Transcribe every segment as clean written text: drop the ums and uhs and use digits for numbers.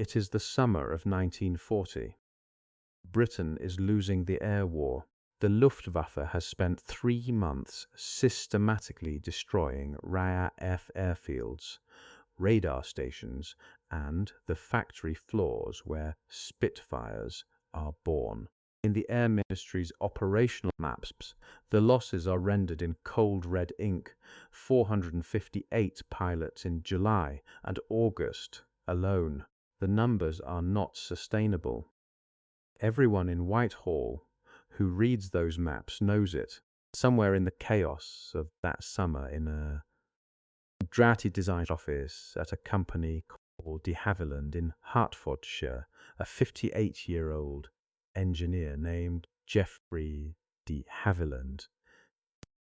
It is the summer of 1940. Britain is losing the air war. The Luftwaffe has spent 3 months systematically destroying RAF airfields, radar stations, and the factory floors where Spitfires are born. In the Air Ministry's operational maps, the losses are rendered in cold red ink: 458 pilots in July and August alone. The numbers are not sustainable. Everyone in Whitehall who reads those maps knows it. Somewhere in the chaos of that summer, in a drafty design office at a company called de Havilland in Hertfordshire, a 58-year-old engineer named Geoffrey de Havilland,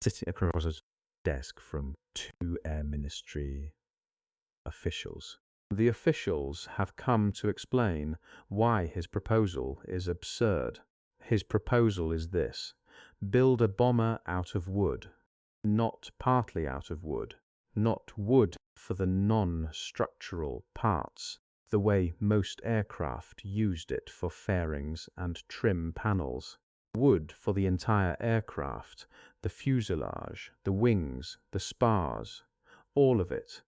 sitting across his desk from two Air Ministry officials. The officials have come to explain why his proposal is absurd. His proposal is this: build a bomber out of wood, not partly out of wood, not wood for the non-structural parts, the way most aircraft used it for fairings and trim panels. Wood for the entire aircraft, the fuselage, the wings, the spars, all of it.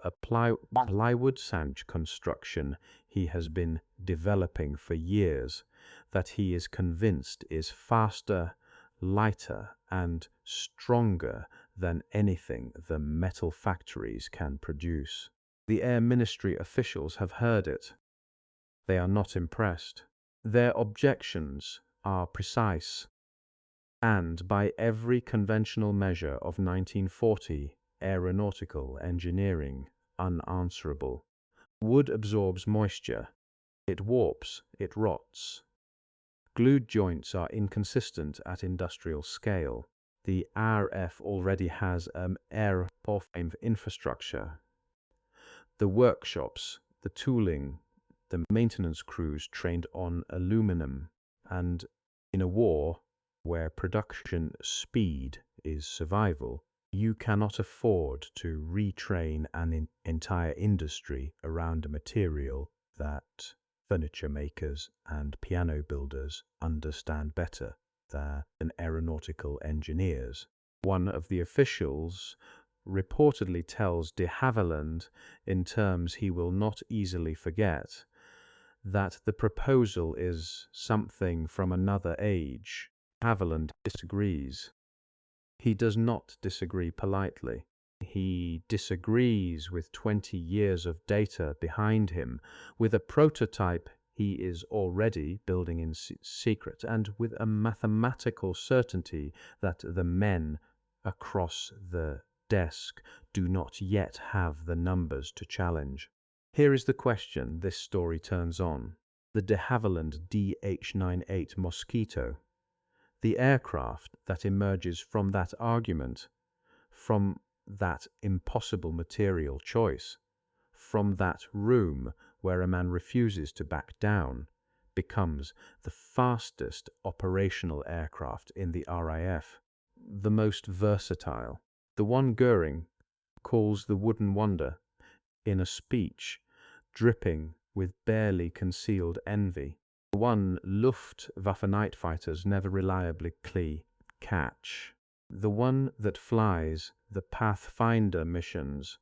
A plywood sandwich construction he has been developing for years, that he is convinced is faster, lighter, and stronger than anything the metal factories can produce. The Air Ministry officials have heard it. They are not impressed. Their objections are precise, and by every conventional measure of 1940 aeronautical engineering, unanswerable. Wood absorbs moisture. It warps, it rots. Glued joints are inconsistent at industrial scale. The RF already has an airframe infrastructure. The workshops, the tooling, the maintenance crews trained on aluminum, and in a war where production speed is survival, you cannot afford to retrain an entire industry around a material that furniture makers and piano builders understand better than aeronautical engineers. One of the officials reportedly tells de Havilland, in terms he will not easily forget, that the proposal is something from another age. Havilland disagrees. He does not disagree politely. He disagrees with 20 years of data behind him, with a prototype he is already building in secret, and with a mathematical certainty that the men across the desk do not yet have the numbers to challenge. Here is the question this story turns on. The de Havilland DH-98 Mosquito, the aircraft that emerges from that argument, from that impossible material choice, from that room where a man refuses to back down, becomes the fastest operational aircraft in the RAF, the most versatile, the one Goering calls the wooden wonder in a speech dripping with barely concealed envy, the one Luftwaffe night fighters never reliably catch, the one that flies the pathfinder missions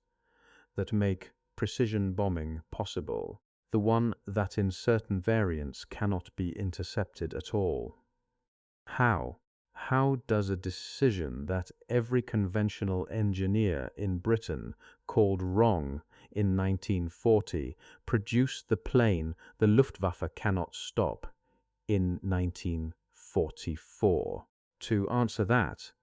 that make precision bombing possible, the one that in certain variants cannot be intercepted at all. How does a decision that every conventional engineer in Britain called wrong in 1940 produce the plane the Luftwaffe cannot stop in 1944? To answer that,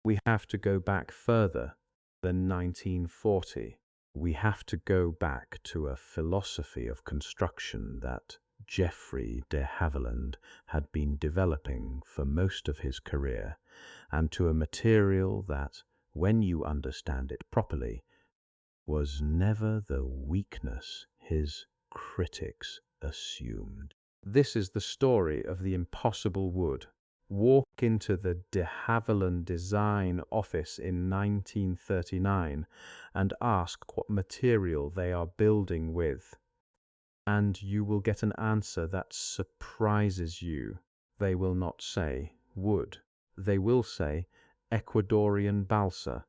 we have to go back further than 1940. We have to go back to a philosophy of construction that Geoffrey de Havilland had been developing for most of his career, and to a material that, when you understand it properly, was never the weakness his critics assumed. This is the story of the impossible wood. Walk into the de Havilland design office in 1939 and ask what material they are building with. and you will get an answer that surprises you. They will not say wood. They will say Ecuadorian balsa,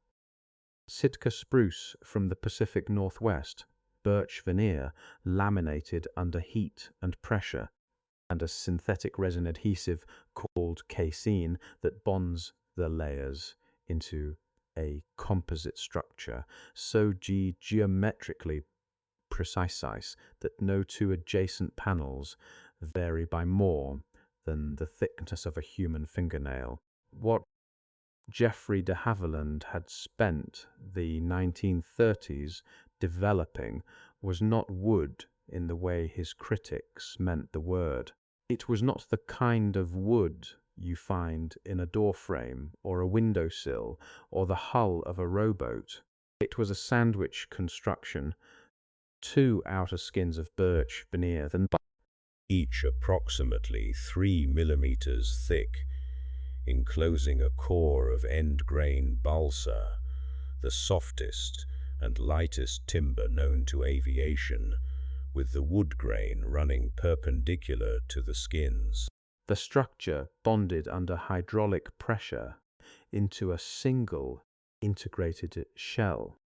Sitka spruce from the Pacific Northwest, birch veneer laminated under heat and pressure, and a synthetic resin adhesive called casein that bonds the layers into a composite structure so geometrically precise that no two adjacent panels vary by more than the thickness of a human fingernail. What Geoffrey de Havilland had spent the 1930s developing was not wood in the way his critics meant the word. It was not the kind of wood you find in a doorframe or a windowsill or the hull of a rowboat. It was a sandwich construction, two outer skins of birch veneer, each approximately 3 millimeters thick, enclosing a core of end-grain balsa, the softest and lightest timber known to aviation, with the wood grain running perpendicular to the skins. The structure bonded under hydraulic pressure into a single integrated shell.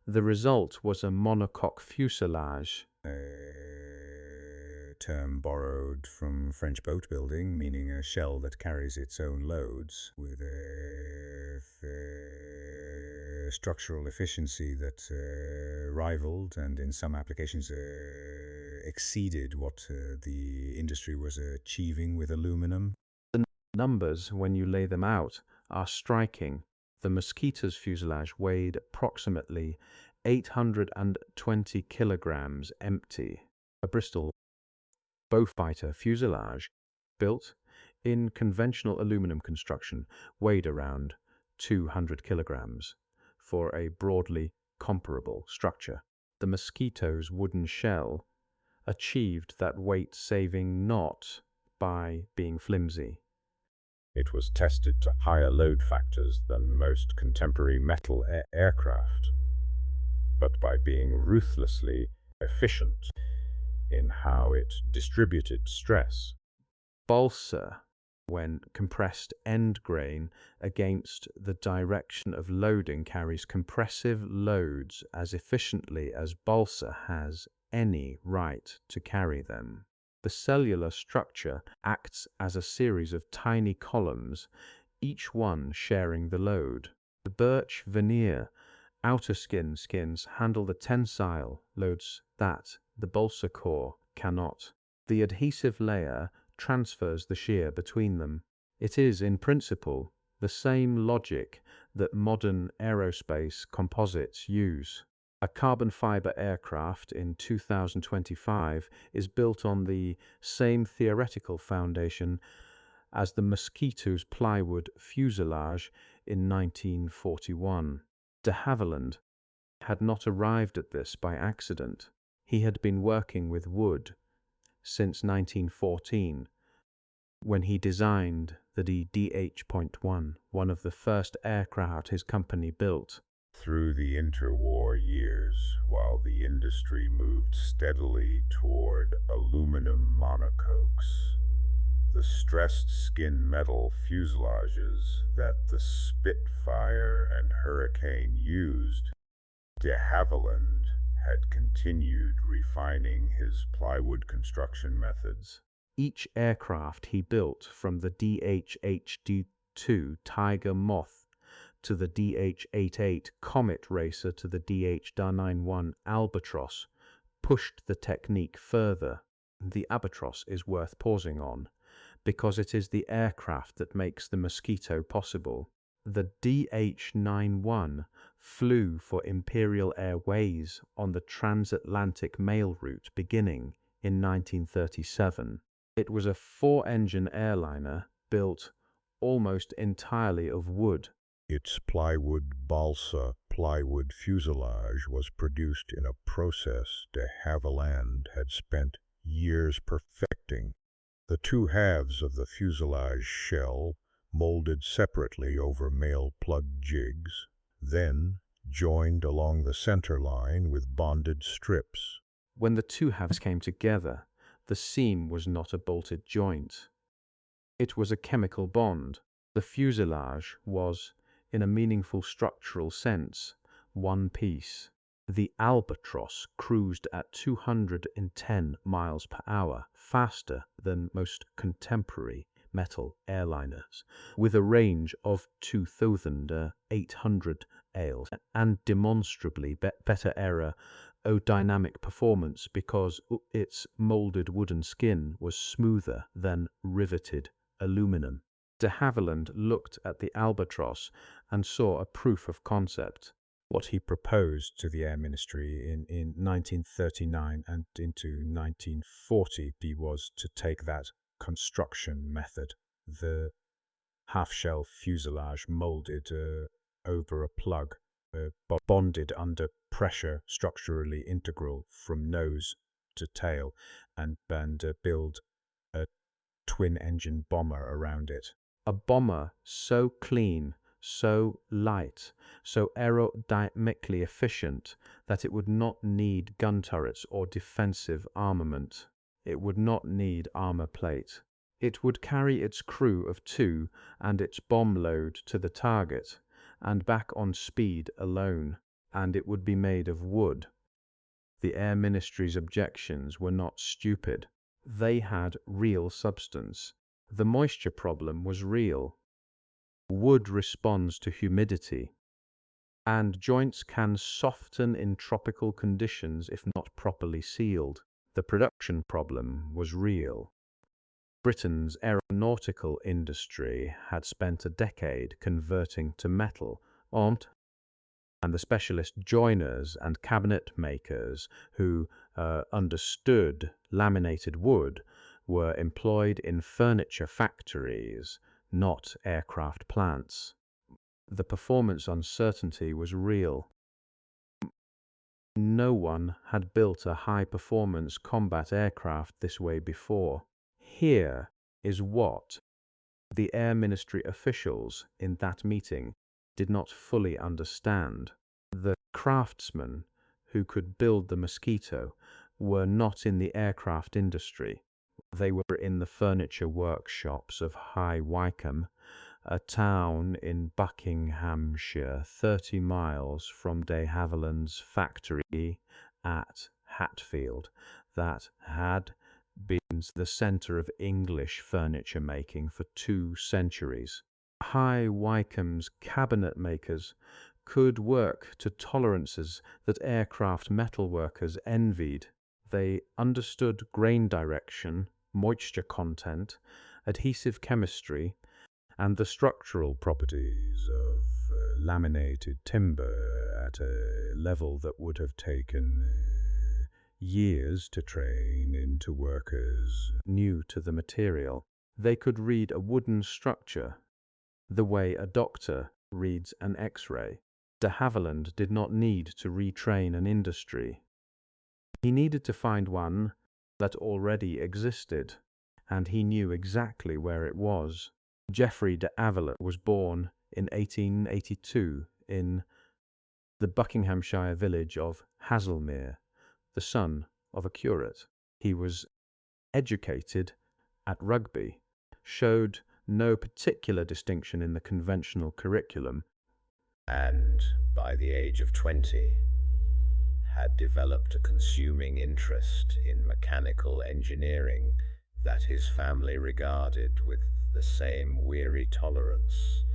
The result was a monocoque fuselage, A term borrowed from French boat building, meaning a shell that carries its own loads, with a structural efficiency that rivaled and in some applications exceeded what the industry was achieving with aluminum. The numbers, when you lay them out, are striking. The Mosquito's fuselage weighed approximately 820 kilograms empty. A Bristol bowfighter fuselage, built in conventional aluminum construction, weighed around 200 kilograms for a broadly comparable structure. The Mosquito's wooden shell achieved that weight saving not by being flimsy. It was tested to higher load factors than most contemporary metal aircraft, but by being ruthlessly efficient in how it distributed stress. Balsa, when compressed end grain against the direction of loading, carries compressive loads as efficiently as balsa has any right to carry them. The cellular structure acts as a series of tiny columns, each one sharing the load. The birch veneer outer skins handle the tensile loads that the balsa core cannot. The adhesive layer transfers the shear between them. It is, in principle, the same logic that modern aerospace composites use. A carbon fiber aircraft in 2025 is built on the same theoretical foundation as the Mosquito's plywood fuselage in 1941. De Havilland had not arrived at this by accident. He had been working with wood since 1914, when he designed the DH.1, one of the first aircraft his company built. Through the interwar years, while the industry moved steadily toward aluminum monocoques, the stressed skin metal fuselages that the Spitfire and Hurricane used, de Havilland had continued refining his plywood construction methods. Each aircraft he built, from the DH-HD-2 Tiger Moth to the DH-88 Comet Racer to the DH-91 Albatross, pushed the technique further. The Albatross is worth pausing on, because it is the aircraft that makes the Mosquito possible. The DH-91 flew for Imperial Airways on the transatlantic mail route beginning in 1937. It was a four-engine airliner built almost entirely of wood. Its plywood balsa plywood fuselage was produced in a process de Havilland had spent years perfecting. The two halves of the fuselage shell molded separately over male plug jigs, then joined along the center line with bonded strips. When the two halves came together, the seam was not a bolted joint. It was a chemical bond. The fuselage was, in a meaningful structural sense, one piece. The Albatross cruised at 210 miles per hour, faster than most contemporary metal airliners, with a range of 2,800 miles, and demonstrably better aerodynamic performance because its molded wooden skin was smoother than riveted aluminum. De Havilland looked at the Albatross and saw a proof of concept. What he proposed to the Air Ministry in 1939 and into 1940 was to take that construction method, the half-shell fuselage molded over a plug, bonded under pressure, structurally integral from nose to tail, and build a twin-engine bomber around it. A bomber so clean, so light, so aerodynamically efficient that it would not need gun turrets or defensive armament. It would not need armor plate. It would carry its crew of 2 and its bomb load to the target and back on speed alone, and it would be made of wood. The Air Ministry's objections were not stupid. They had real substance. The moisture problem was real. Wood responds to humidity, and joints can soften in tropical conditions if not properly sealed. The production problem was real. Britain's aeronautical industry had spent a decade converting to metal, and the specialist joiners and cabinet makers who understood laminated wood were employed in furniture factories, not aircraft plants. The performance uncertainty was real. No one had built a high-performance combat aircraft this way before. Here is what the Air Ministry officials in that meeting did not fully understand. The craftsmen who could build the Mosquito were not in the aircraft industry. They were in the furniture workshops of High Wycombe, a town in Buckinghamshire, 30 miles from de Havilland's factory at Hatfield, that had been the centre of English furniture making for 2 centuries. High Wycombe's cabinet makers could work to tolerances that aircraft metalworkers envied. They understood grain direction, moisture content, adhesive chemistry, and the structural properties of laminated timber at a level that would have taken years to train into workers new to the material. They could read a wooden structure the way a doctor reads an X-ray. De Havilland did not need to retrain an industry. He needed to find one that already existed, and he knew exactly where it was. Geoffrey de Havilland was born in 1882 in the Buckinghamshire village of Haslemere, the son of a curate. He was educated at Rugby, showed no particular distinction in the conventional curriculum, and by the age of 20 had developed a consuming interest in mechanical engineering that his family regarded with the same weary tolerance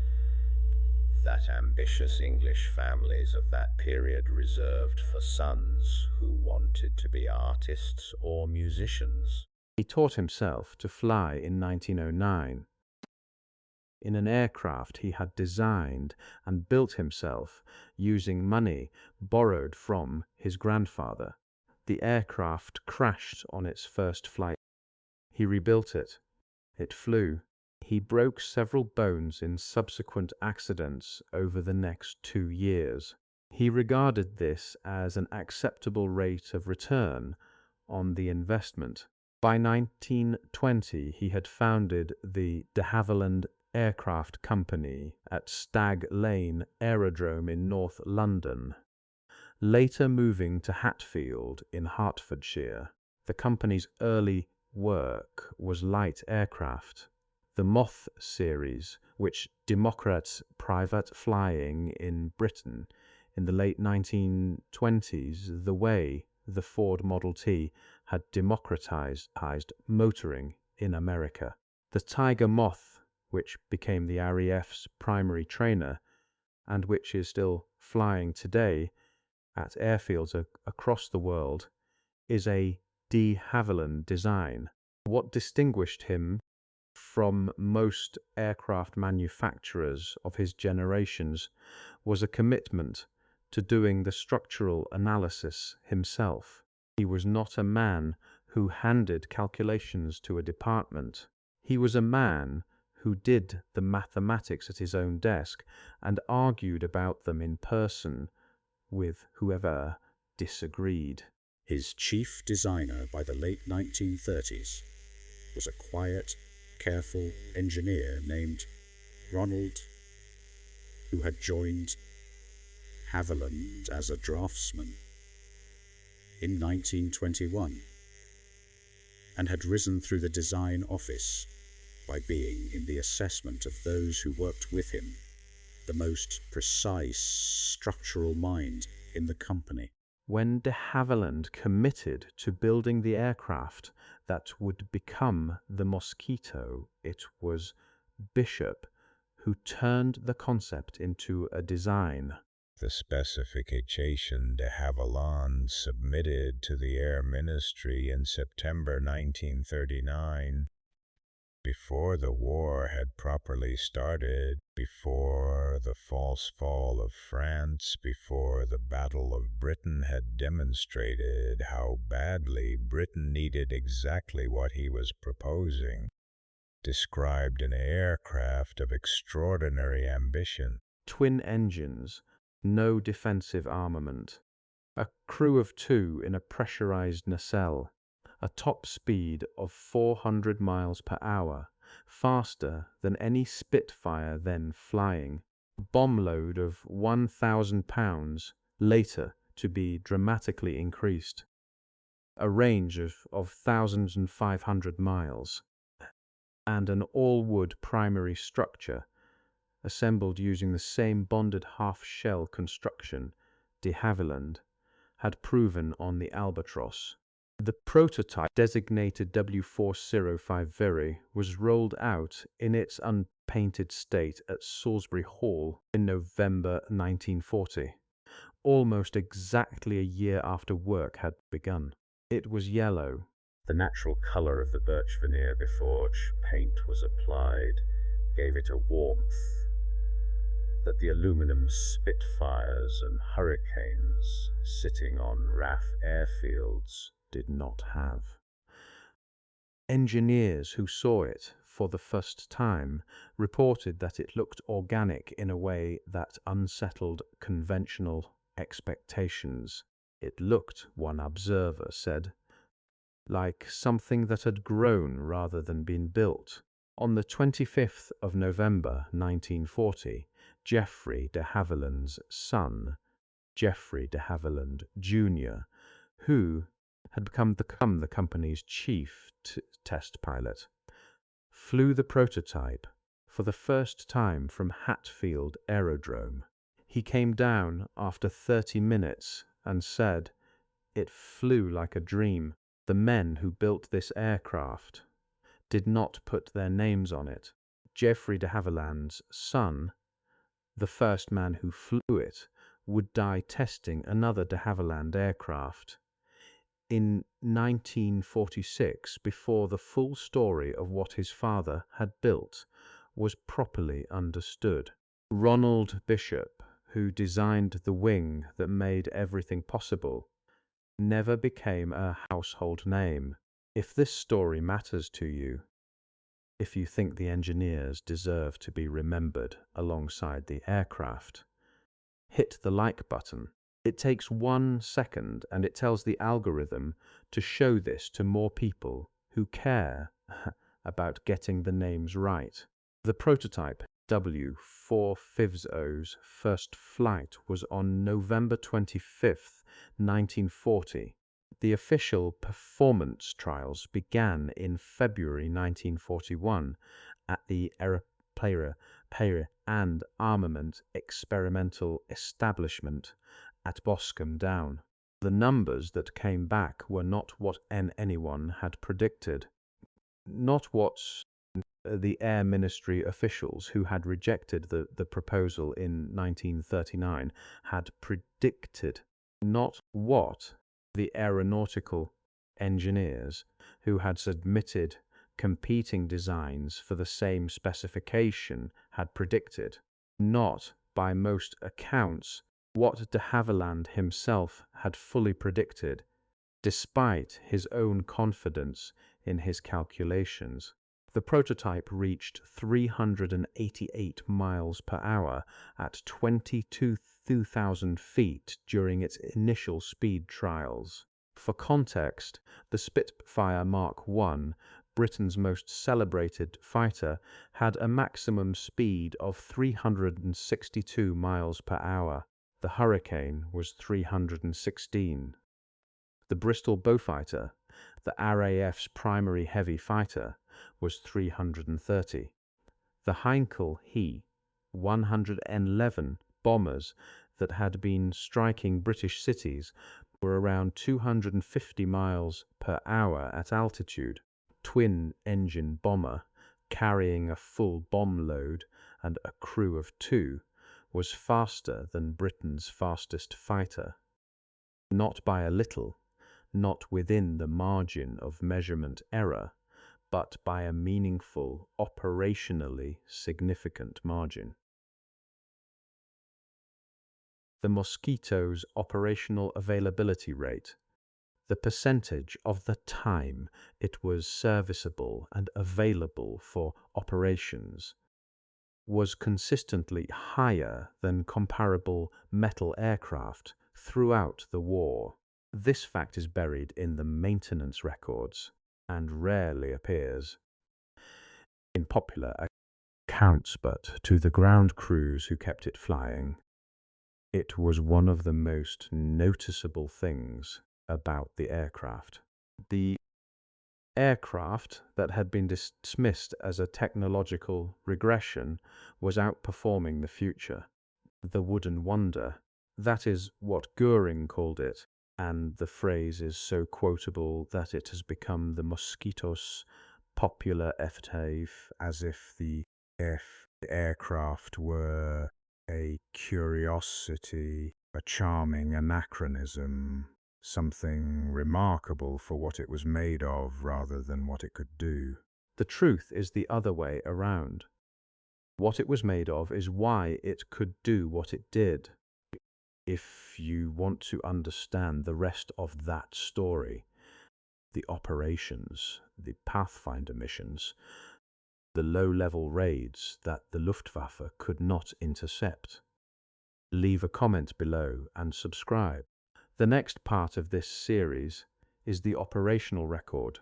that ambitious English families of that period reserved for sons who wanted to be artists or musicians. He taught himself to fly in 1909. In an aircraft he had designed and built himself using money borrowed from his grandfather. The aircraft crashed on its first flight. He rebuilt it. It flew. He broke several bones in subsequent accidents over the next 2 years. He regarded this as an acceptable rate of return on the investment. By 1920, he had founded the de Havilland Aircraft Company at Stag Lane Aerodrome in North London. Later moving to Hatfield in Hertfordshire, the company's early work was light aircraft. The Moth series, which democratized private flying in Britain in the late 1920s, the way the Ford Model T had democratized motoring in America. The Tiger Moth, which became the RAF's primary trainer and which is still flying today at airfields across the world, is a de Havilland design. What distinguished him from most aircraft manufacturers of his generations was a commitment to doing the structural analysis himself. He was not a man who handed calculations to a department. He was a man who did the mathematics at his own desk and argued about them in person with whoever disagreed. His chief designer by the late 1930s was a quiet, careful engineer named Ronald, who had joined Havilland as a draftsman in 1921 and had risen through the design office by being, in the assessment of those who worked with him, the most precise structural mind in the company. When de Havilland committed to building the aircraft that would become the Mosquito, it was Bishop who turned the concept into a design. The specification de Havilland submitted to the Air Ministry in September 1939, before the war had properly started, before the false fall of France, before the Battle of Britain had demonstrated how badly Britain needed exactly what he was proposing, described an aircraft of extraordinary ambition. Twin engines, no defensive armament, a crew of 2 in a pressurized nacelle, a top speed of 400 miles per hour, faster than any Spitfire then flying, bomb load of 1,000 pounds, later to be dramatically increased, a range of 1,500 miles, and an all-wood primary structure assembled using the same bonded half-shell construction de Havilland had proven on the Albatross. The prototype, designated W405 was rolled out in its unpainted state at Salisbury Hall in November 1940, almost exactly a year after work had begun. It was yellow, The natural color of the birch veneer before paint was applied gave it a warmth that the aluminum Spitfires and Hurricanes sitting on RAF airfields did not have. Engineers who saw it for the first time reported that it looked organic in a way that unsettled conventional expectations. It looked, one observer said, like something that had grown rather than been built. On the 25th of November 1940, Geoffrey de Havilland's son, Geoffrey de Havilland Jr., who had become the company's chief test pilot, flew the prototype for the first time from Hatfield Aerodrome. He came down after 30 minutes and said, "It flew like a dream." The men who built this aircraft did not put their names on it. Geoffrey de Havilland's son, the first man who flew it, would die testing another de Havilland aircraft in 1946, before the full story of what his father had built was properly understood. Ronald Bishop, who designed the wing that made everything possible, never became a household name. If this story matters to you, if you think the engineers deserve to be remembered alongside the aircraft, hit the like button. It takes 1 second and it tells the algorithm to show this to more people who care about getting the names right. The prototype W450's first flight was on November 25, 1940. The official performance trials began in February 1941 at the Aeroplane and Armament Experimental Establishment at Boscombe Down. The numbers that came back were not what anyone had predicted, not what the Air Ministry officials who had rejected the proposal in 1939 had predicted, not what the aeronautical engineers who had submitted competing designs for the same specification had predicted, not, by most accounts, what de Havilland himself had fully predicted, despite his own confidence in his calculations. The prototype reached 388 miles per hour at 22,000 feet during its initial speed trials. For context, the Spitfire Mark I, Britain's most celebrated fighter, had a maximum speed of 362 miles per hour. The Hurricane was 316. The Bristol Beaufighter, the RAF's primary heavy fighter, was 330. The Heinkel He 111 bombers that had been striking British cities were around 250 miles per hour at altitude. Twin-engine bomber carrying a full bomb load and a crew of 2 was faster than Britain's fastest fighter. Not by a little, not within the margin of measurement error, but by a meaningful, operationally significant margin. The Mosquito's operational availability rate, the percentage of the time it was serviceable and available for operations, was consistently higher than comparable metal aircraft throughout the war. This fact is buried in the maintenance records and rarely appears in popular accounts, but to the ground crews who kept it flying, it was one of the most noticeable things about the aircraft. The aircraft that had been dismissed as a technological regression was outperforming the future. The wooden wonder, that is what Goering called it, and the phrase is so quotable that it has become the Mosquito's popular epitaph, as if the aircraft were a curiosity, a charming anachronism, something remarkable for what it was made of rather than what it could do. The truth is the other way around. What it was made of is why it could do what it did. If you want to understand the rest of that story, the operations, the pathfinder missions, the low-level raids that the Luftwaffe could not intercept, leave a comment below and subscribe. The next part of this series is the operational record.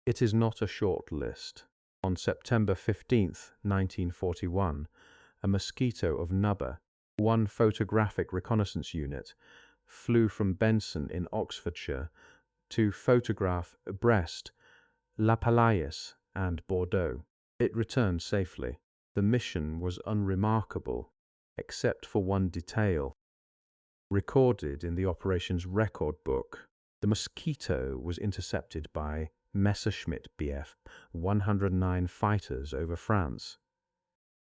It is not a short list. On September 15th, 1941, a Mosquito of Nubber, one photographic reconnaissance unit, flew from Benson in Oxfordshire to photograph Brest, La Palais, and Bordeaux. It returned safely. The mission was unremarkable, except for one detail. Recorded in the operations record book, the Mosquito was intercepted by Messerschmitt Bf 109 fighters over France.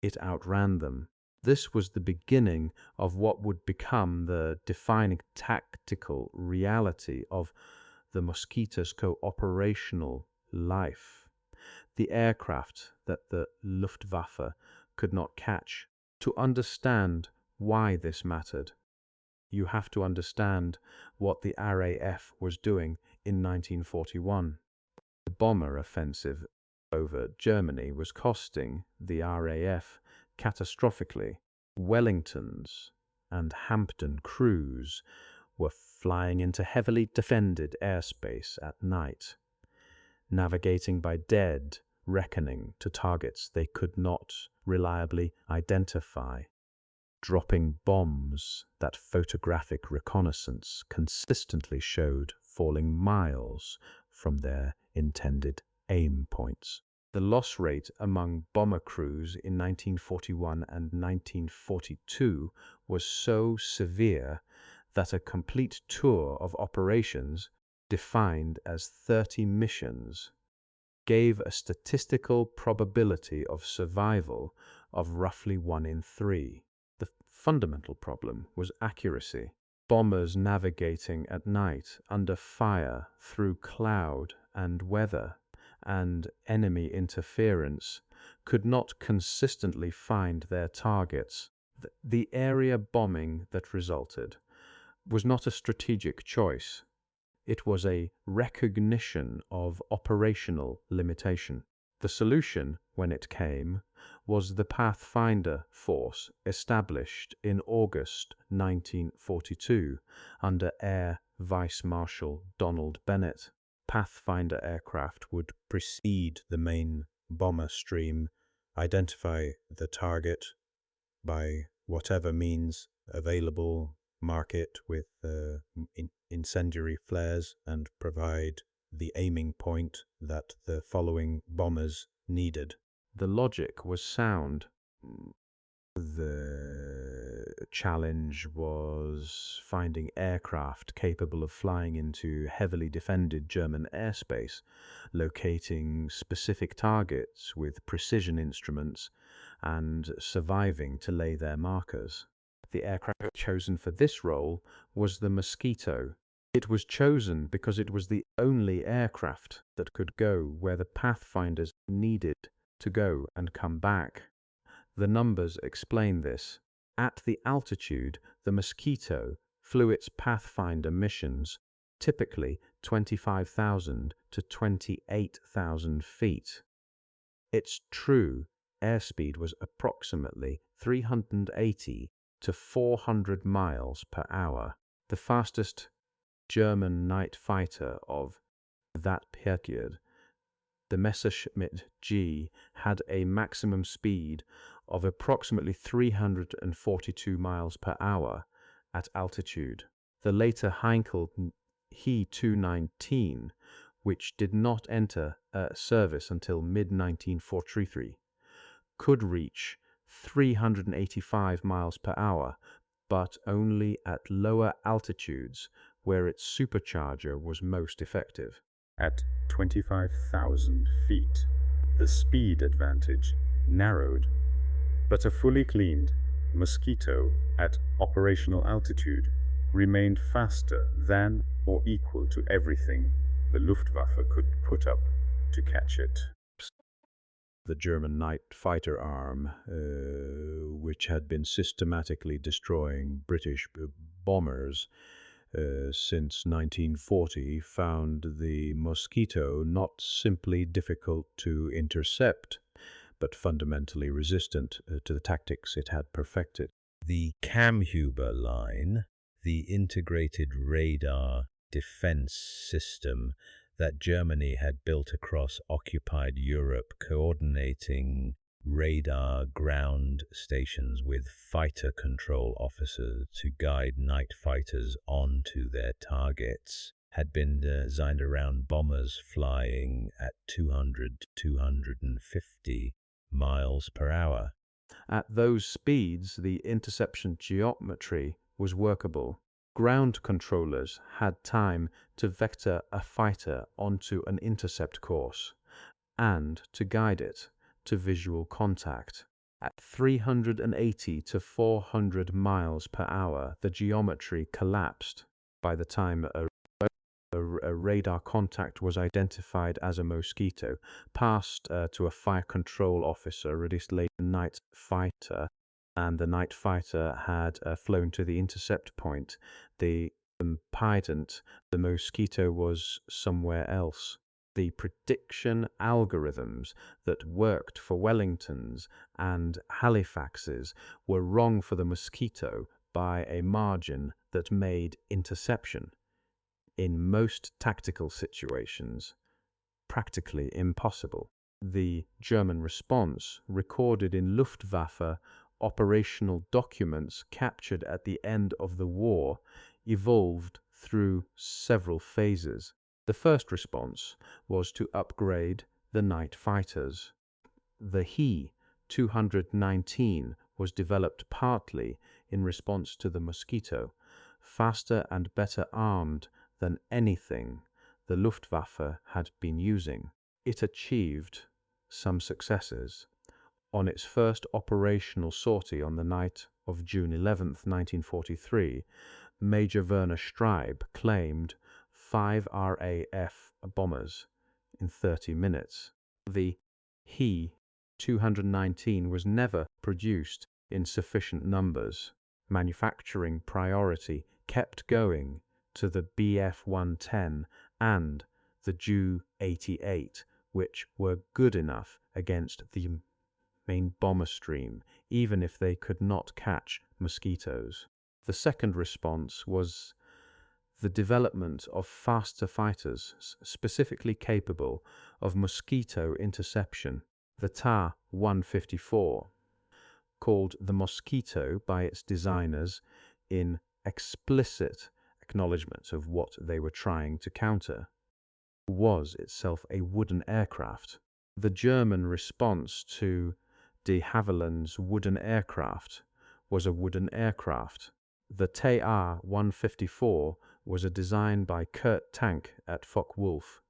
It outran them. This was the beginning of what would become the defining tactical reality of the Mosquito's co-operational life, the aircraft that the Luftwaffe could not catch. To understand why this mattered, you have to understand what the RAF was doing in 1941. The bomber offensive over Germany was costing the RAF catastrophically. Wellingtons and Hampton crews were flying into heavily defended airspace at night, navigating by dead reckoning to targets they could not reliably identify, dropping bombs that photographic reconnaissance consistently showed falling miles from their intended aim points. The loss rate among bomber crews in 1941 and 1942 was so severe that a complete tour of operations, defined as 30 missions, gave a statistical probability of survival of roughly 1 in 3. The fundamental problem was accuracy. Bombers navigating at night under fire through cloud and weather and enemy interference could not consistently find their targets. The area bombing that resulted was not a strategic choice. It was a recognition of operational limitation. The solution, when it came, was the Pathfinder force established in August 1942 under Air Vice Marshal Donald Bennett. Pathfinder aircraft would precede the main bomber stream, identify the target by whatever means available, mark it with incendiary flares, and provide the aiming point that the following bombers needed. The logic was sound. The challenge was finding aircraft capable of flying into heavily defended German airspace, locating specific targets with precision instruments, and surviving to lay their markers. The aircraft chosen for this role was the Mosquito. It was chosen because it was the only aircraft that could go where the Pathfinders needed to go and come back. The numbers explain this. At the altitude, the Mosquito flew its Pathfinder missions, typically 25,000 to 28,000 feet. Its true airspeed was approximately 380 to 400 miles per hour. The fastest German night fighter of that period, the Messerschmitt G, had a maximum speed of approximately 342 miles per hour at altitude. The later Heinkel He-219, which did not enter service until mid-1943, could reach 385 miles per hour, but only at lower altitudes where its supercharger was most effective. At 25,000 feet, the speed advantage narrowed, but a fully cleaned Mosquito at operational altitude remained faster than or equal to everything the Luftwaffe could put up to catch it. The German night fighter arm, which had been systematically destroying British bombers since 1940, found the Mosquito not simply difficult to intercept, but fundamentally resistant to the tactics it had perfected. The Kammhuber line, the integrated radar defense system that Germany had built across occupied Europe, coordinating radar ground stations with fighter control officers to guide night fighters onto their targets, had been designed around bombers flying at 200 to 250 miles per hour. At those speeds, the interception geometry was workable. Ground controllers had time to vector a fighter onto an intercept course and to guide it to visual contact. At 380 to 400 miles per hour, the geometry collapsed. By the time a radar contact was identified as a Mosquito, passed to a fire control officer, released later night fighter, and the night fighter had flown to the intercept point. The impedant, the Mosquito, was somewhere else. The prediction algorithms that worked for Wellingtons and Halifaxes were wrong for the Mosquito by a margin that made interception, in most tactical situations, practically impossible. The German response, recorded in Luftwaffe operational documents captured at the end of the war, evolved through several phases. The first response was to upgrade the night fighters. The He-219 was developed partly in response to the Mosquito, faster and better armed than anything the Luftwaffe had been using. It achieved some successes. On its first operational sortie on the night of June 11, 1943, Major Werner Streib claimed 5 RAF bombers in 30 minutes. The He-219 was never produced in sufficient numbers. Manufacturing priority kept going to the Bf-110 and the Ju-88, which were good enough against the main bomber stream, even if they could not catch mosquitoes. The second response was the development of faster fighters specifically capable of mosquito interception. The Ta-154, called the Mosquito by its designers in explicit acknowledgement of what they were trying to counter, was itself a wooden aircraft. The German response to de Havilland's wooden aircraft was a wooden aircraft. The Ta-154 was a design by Kurt Tank at Focke-Wulf,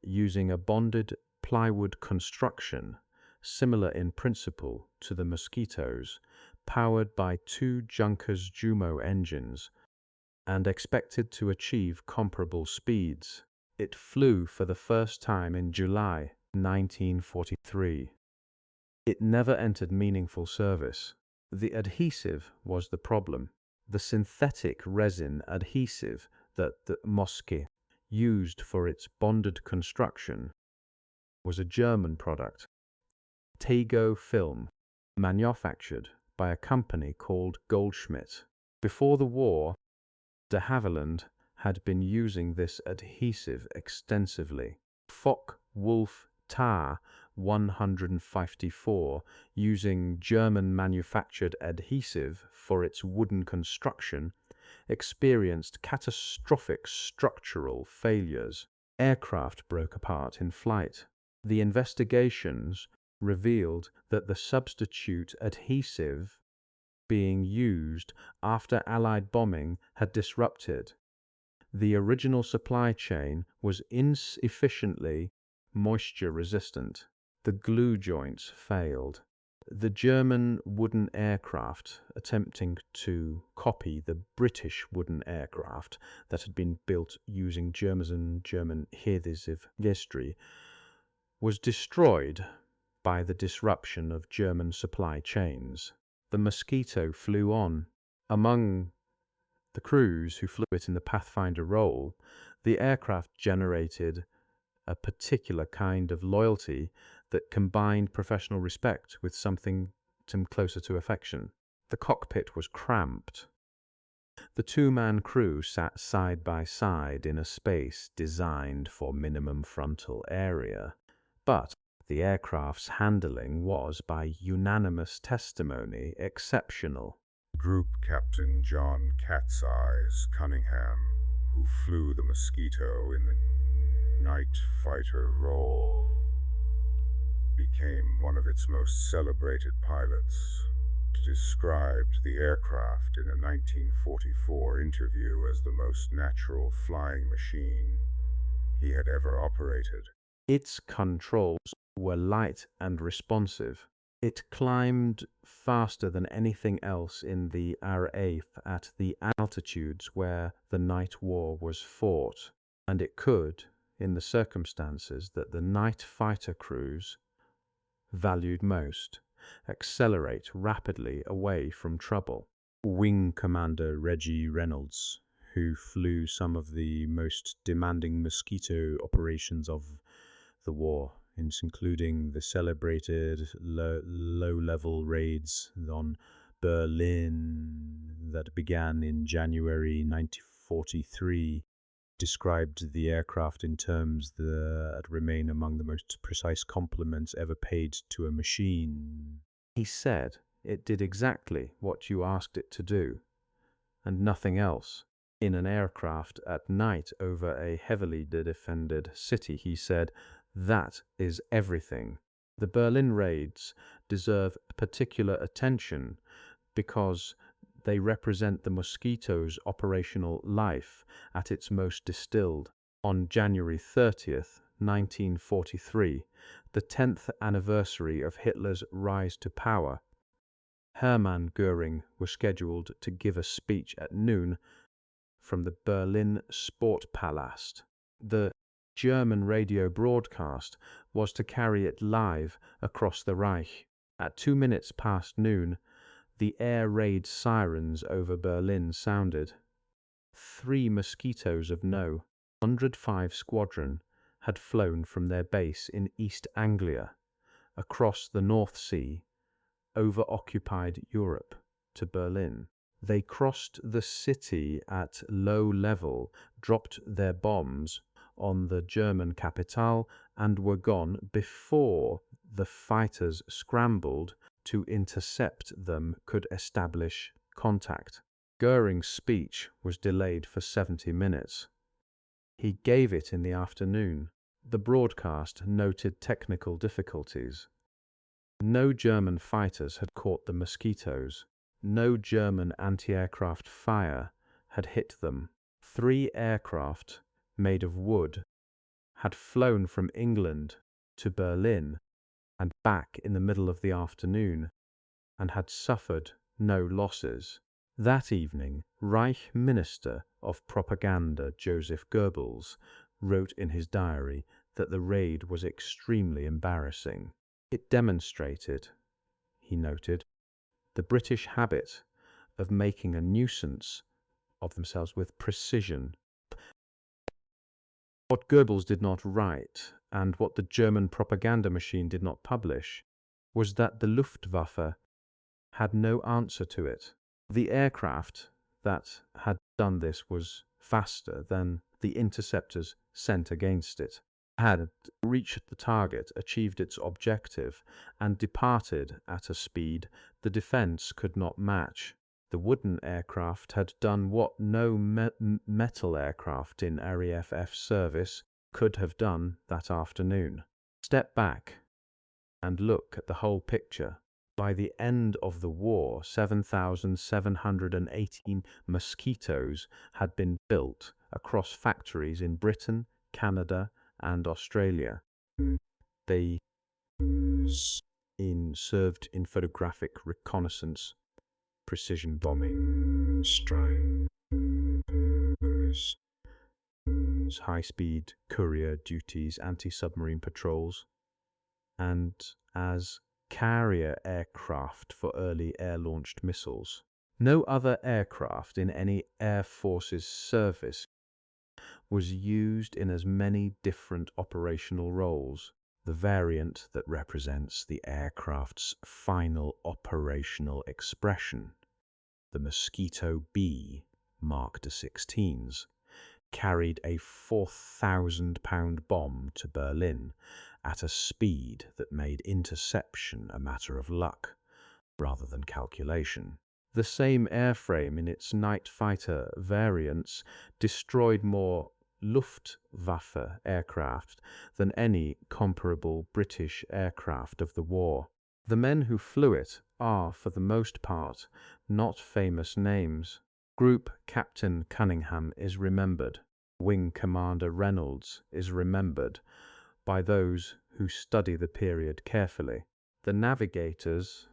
using a bonded plywood construction similar in principle to the Mosquitoes, powered by 2 Junkers Jumo engines, and expected to achieve comparable speeds. It flew for the first time in July 1943. It never entered meaningful service. The adhesive was the problem. The synthetic resin adhesive that the Mosquito used for its bonded construction was a German product, Tego film, manufactured by a company called Goldschmidt. Before the war, de Havilland had been using this adhesive extensively. Focke-Wulf Ta-154, using German-manufactured adhesive for its wooden construction, experienced catastrophic structural failures. Aircraft broke apart in flight. The investigations revealed that the substitute adhesive being used after Allied bombing had disrupted. The original supply chain was insufficiently moisture resistant. The glue joints failed. The German wooden aircraft, attempting to copy the British wooden aircraft that had been built using German adhesive history, was destroyed by the disruption of German supply chains. The Mosquito flew on. Among the crews who flew it in the pathfinder role, the aircraft generated a particular kind of loyalty that combined professional respect with something closer to affection. The cockpit was cramped. The 2-man crew sat side by side in a space designed for minimum frontal area, but the aircraft's handling was, by unanimous testimony, exceptional. Group Captain John Cat's Eyes Cunningham, who flew the Mosquito in the night fighter role, became one of its most celebrated pilots. Described the aircraft in a 1944 interview as the most natural flying machine he had ever operated. Its controls were light and responsive. It climbed faster than anything else in the RAF at the altitudes where the night war was fought, and it could, in the circumstances that the night fighter crews valued most, accelerate rapidly away from trouble. Wing Commander Reggie Reynolds, who flew some of the most demanding Mosquito operations of the war, including the celebrated low-level raids on Berlin that began in January 1943, described the aircraft in terms that remain among the most precise compliments ever paid to a machine. He said it did exactly what you asked it to do, and nothing else. In an aircraft at night over a heavily defended city, he said, that is everything. The Berlin raids deserve particular attention because they represent the Mosquito's operational life at its most distilled. On January 30th, 1943, the 10th anniversary of Hitler's rise to power, Hermann Göring was scheduled to give a speech at noon from the Berlin Sportpalast. The German radio broadcast was to carry it live across the Reich. At 2 minutes past noon, the air raid sirens over Berlin sounded. 3 Mosquitoes of No. 105 Squadron had flown from their base in East Anglia, across the North Sea, over occupied Europe, to Berlin. They crossed the city at low level, dropped their bombs on the German capital, and were gone before the fighters scrambled to intercept them could establish contact. Göring's speech was delayed for 70 minutes. He gave it in the afternoon. The broadcast noted technical difficulties. No German fighters had caught the Mosquitoes. No German anti-aircraft fire had hit them. 3 aircraft made of wood had flown from England to Berlin and back in the middle of the afternoon and had suffered no losses. That evening, Reich Minister of Propaganda Joseph Goebbels wrote in his diary that the raid was extremely embarrassing. It demonstrated, he noted, the British habit of making a nuisance of themselves with precision. What Goebbels did not write, and what the German propaganda machine did not publish, was that the Luftwaffe had no answer to it. The aircraft that had done this was faster than the interceptors sent against it, had reached the target, achieved its objective, and departed at a speed the defense could not match. The wooden aircraft had done what no metal aircraft in RAF service could have done that afternoon. Step back and look at the whole picture. By the end of the war, 7,718 Mosquitoes had been built across factories in Britain, Canada, and Australia. They served in photographic reconnaissance, precision bombing, strikes, high-speed courier duties, anti-submarine patrols, and as carrier aircraft for early air-launched missiles. No other aircraft in any Air Force's service was used in as many different operational roles. The variant that represents the aircraft's final operational expression, the Mosquito B Mark II-16s, carried a 4,000-pound bomb to Berlin at a speed that made interception a matter of luck rather than calculation. The same airframe in its night fighter variants destroyed more Luftwaffe aircraft than any comparable British aircraft of the war. The men who flew it are, for the most part, not famous names. Group Captain Cunningham is remembered. Wing Commander Reynolds is remembered by those who study the period carefully. The navigators,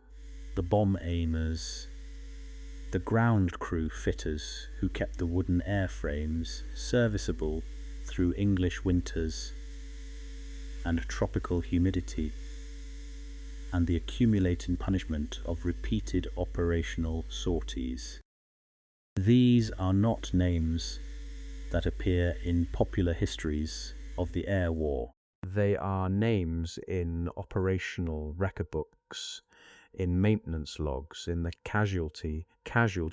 the bomb aimers, the ground crew fitters who kept the wooden airframes serviceable through English winters and tropical humidity, and the accumulating punishment of repeated operational sorties. These are not names that appear in popular histories of the air war. They are names in operational record books in maintenance logs in the casualty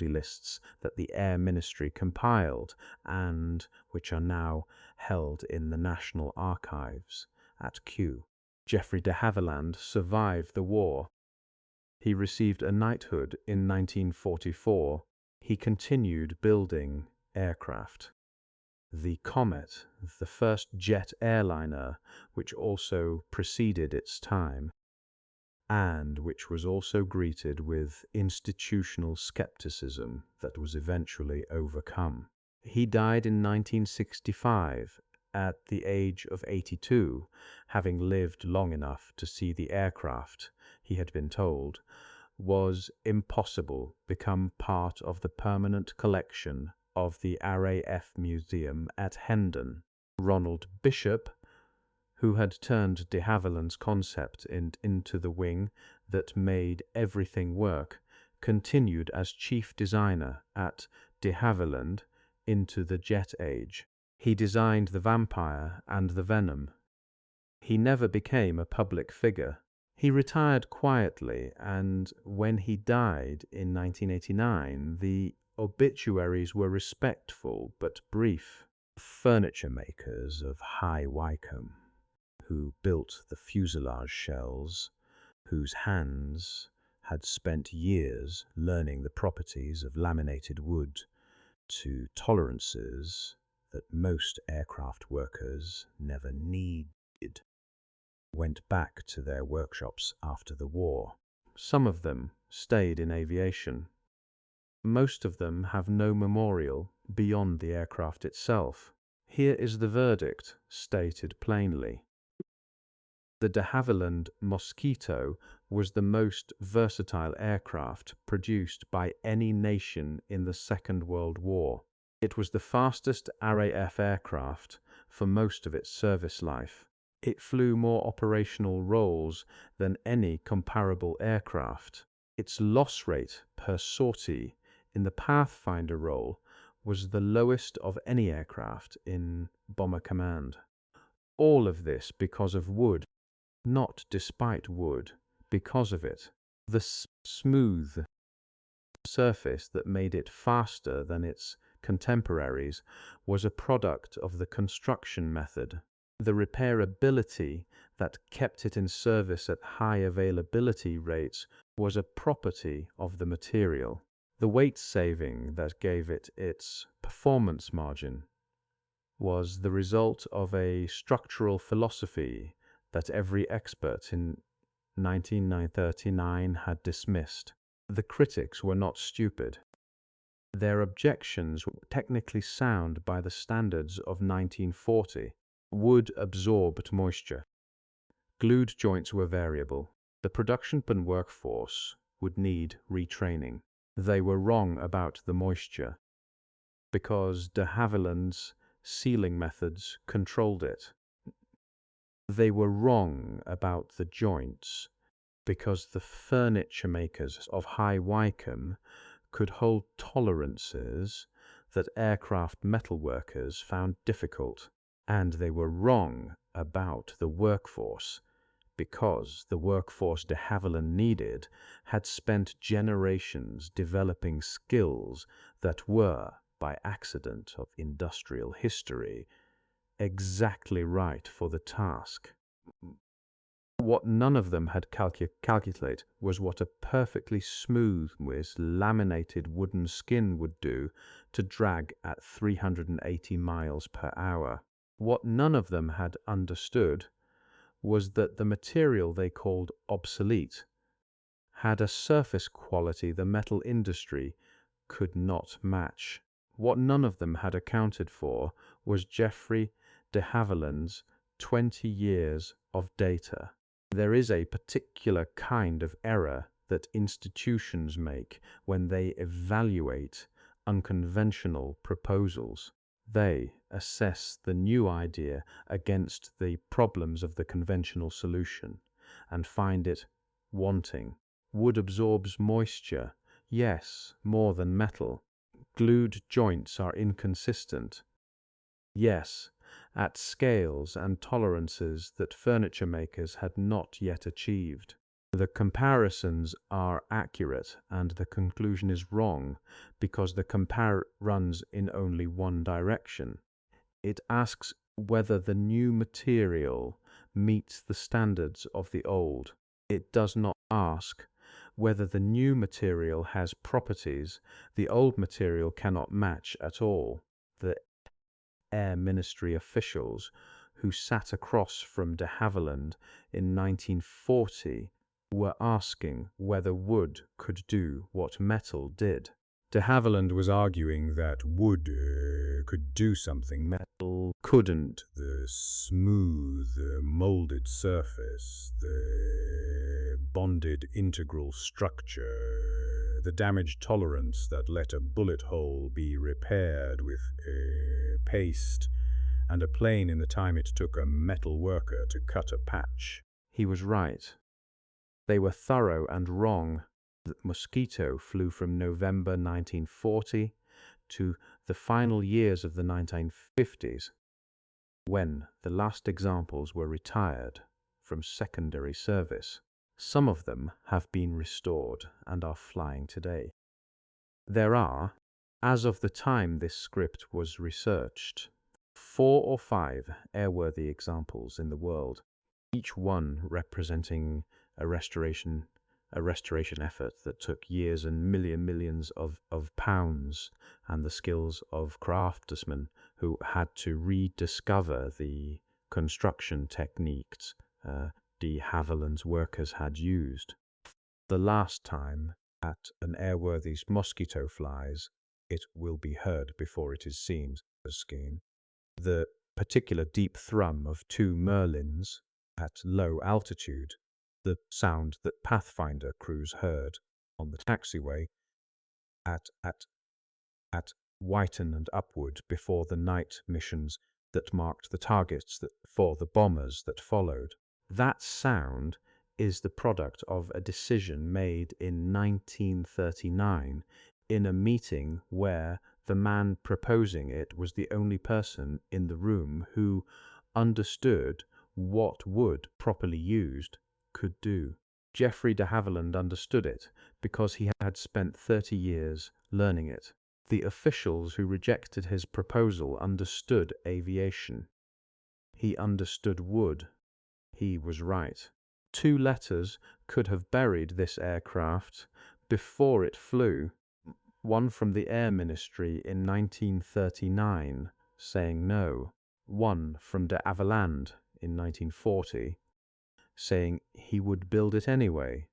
lists that the Air Ministry compiled and which are now held in the National Archives at Kew. Geoffrey de Havilland survived the war. He received a knighthood in 1944. He continued building aircraft. The Comet, the first jet airliner, which also preceded its time, and which was also greeted with institutional skepticism that was eventually overcome. He died in 1965 at the age of 82, having lived long enough to see the aircraft, he had been told, was impossible become part of the permanent collection of the RAF Museum at Hendon. Ronald Bishop, who had turned de Havilland's concept into the wing that made everything work, continued as chief designer at de Havilland into the jet age. He designed the Vampire and the Venom. He never became a public figure. He retired quietly, and when he died in 1989, the obituaries were respectful but brief. Furniture makers of High Wycombe, who built the fuselage shells, whose hands had spent years learning the properties of laminated wood to tolerances that most aircraft workers never needed, went back to their workshops after the war. Some of them stayed in aviation. Most of them have no memorial beyond the aircraft itself. Here is the verdict, stated plainly. The de Havilland Mosquito was the most versatile aircraft produced by any nation in the Second World War. It was the fastest RAF aircraft for most of its service life. It flew more operational roles than any comparable aircraft. Its loss rate per sortie in the pathfinder role was the lowest of any aircraft in Bomber Command. All of this because of wood, not despite wood, because of it. The smooth surface that made it faster than its contemporaries was a product of the construction method. The repairability that kept it in service at high availability rates was a property of the material. The weight saving that gave it its performance margin was the result of a structural philosophy that every expert in 1939 had dismissed. The critics were not stupid. Their objections were technically sound by the standards of 1940. Wood absorbed moisture. Glued joints were variable. The production workforce would need retraining. They were wrong about the moisture because de Havilland's sealing methods controlled it. They were wrong about the joints because the furniture makers of High Wycombe could hold tolerances that aircraft metalworkers found difficult. And they were wrong about the workforce because the workforce de Havilland needed had spent generations developing skills that were, by accident of industrial history, exactly right for the task. What none of them had calculated was what a perfectly smooth, laminated wooden skin would do to drag at 380 miles per hour. What none of them had understood was that the material they called obsolete had a surface quality the metal industry could not match. What none of them had accounted for was Geoffrey de Havilland's 20 years of data. There is a particular kind of error that institutions make when they evaluate unconventional proposals. They assess the new idea against the problems of the conventional solution and find it wanting. Wood absorbs moisture, yes, more than metal. Glued joints are inconsistent, yes, at scales and tolerances that furniture makers had not yet achieved. The comparisons are accurate and the conclusion is wrong because the compare runs in only one direction. It asks whether the new material meets the standards of the old. It does not ask whether the new material has properties the old material cannot match at all. The Air Ministry officials who sat across from de Havilland in 1940 were asking whether wood could do what metal did. De Havilland was arguing that wood could do something Metal couldn't. the smooth, molded surface, the bonded integral structure, the damage tolerance that let a bullet hole be repaired with paste, and a plane in the time it took a metal worker to cut a patch. He was right. They were thorough and wrong. The Mosquito flew from November 1940 to the final years of the 1950s, when the last examples were retired from secondary service. Some of them have been restored and are flying today. There are, as of the time this script was researched, 4 or 5 airworthy examples in the world, each one representing a restoration effort that took years and millions of pounds, and the skills of craftsmen who had to rediscover the construction techniques de Havilland's workers had used. The last time that an airworthy mosquito flies, it will be heard before it is seen. The particular deep thrum of 2 merlins at low altitude, the sound that Pathfinder crews heard on the taxiway at Whiten and upward before the night missions that marked the targets for the bombers that followed. That sound is the product of a decision made in 1939 in a meeting where the man proposing it was the only person in the room who understood what wood, properly used, could do. Geoffrey de Havilland understood it because he had spent 30 years learning it. The officials who rejected his proposal understood aviation. He understood wood. He was right. 2 letters could have buried this aircraft before it flew. One from the Air Ministry in 1939 saying no. One from de Havilland in 1940 saying he would build it anyway.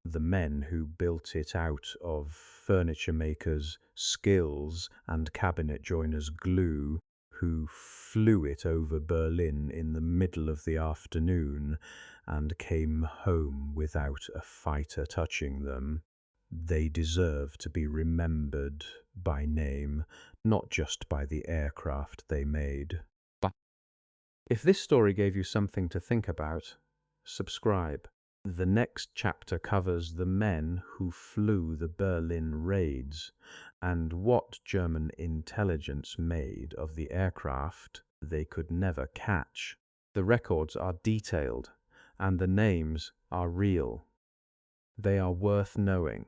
The men who built it out of furniture makers' skills and cabinet joiners' glue, who flew it over Berlin in the middle of the afternoon and came home without a fighter touching them. They deserve to be remembered by name, not just by the aircraft they made. If this story gave you something to think about, subscribe. The next chapter covers the men who flew the Berlin raids and what German intelligence made of the aircraft they could never catch. The records are detailed and the names are real. They are worth knowing.